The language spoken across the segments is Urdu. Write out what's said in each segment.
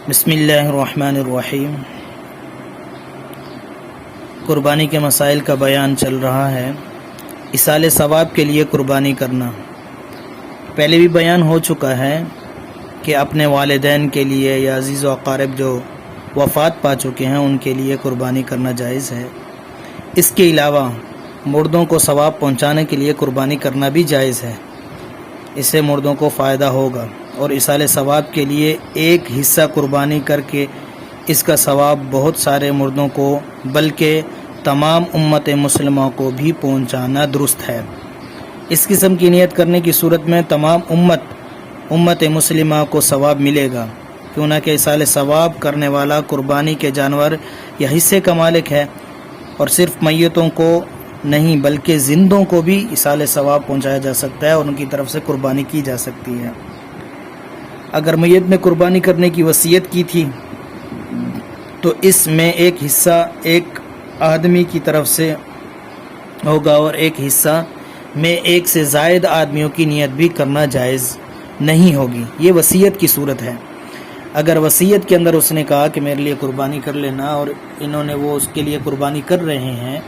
بسم اللہ الرحمن الرحیم۔ قربانی کے مسائل کا بیان چل رہا ہے۔ ایصال ثواب کے لیے قربانی کرنا پہلے بھی بیان ہو چکا ہے کہ اپنے والدین کے لیے یا عزیز و اقارب جو وفات پا چکے ہیں ان کے لیے قربانی کرنا جائز ہے۔ اس کے علاوہ مردوں کو ثواب پہنچانے کے لیے قربانی کرنا بھی جائز ہے، اس سے مردوں کو فائدہ ہوگا، اور ایصال ثواب کے لیے ایک حصہ قربانی کر کے اس کا ثواب بہت سارے مردوں کو بلکہ تمام امت مسلمہ کو بھی پہنچانا درست ہے۔ اس قسم کی نیت کرنے کی صورت میں تمام امت مسلمہ کو ثواب ملے گا، کیوں نہ کہ ایصال ثواب کرنے والا قربانی کے جانور یا حصے کا مالک ہے، اور صرف میتوں کو نہیں بلکہ زندوں کو بھی ایصال ثواب پہنچایا جا سکتا ہے اور ان کی طرف سے قربانی کی جا سکتی ہے۔ اگر میت نے قربانی کرنے کی وصیت کی تھی تو اس میں ایک حصہ ایک آدمی کی طرف سے ہوگا اور ایک حصہ میں ایک سے زائد آدمیوں کی نیت بھی کرنا جائز نہیں ہوگی۔ یہ وصیت کی صورت ہے۔ اگر وصیت کے اندر اس نے کہا کہ میرے لیے قربانی کر لینا اور انہوں نے وہ اس کے لیے قربانی کر رہے ہیں،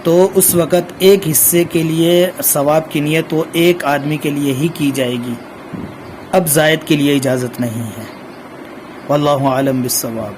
تو اس وقت ایک حصے کے لیے ثواب کی نیت وہ ایک آدمی کے لیے ہی کی جائے گی، اب زائد کے لیے اجازت نہیں ہے۔ واللہ اعلم بالصواب۔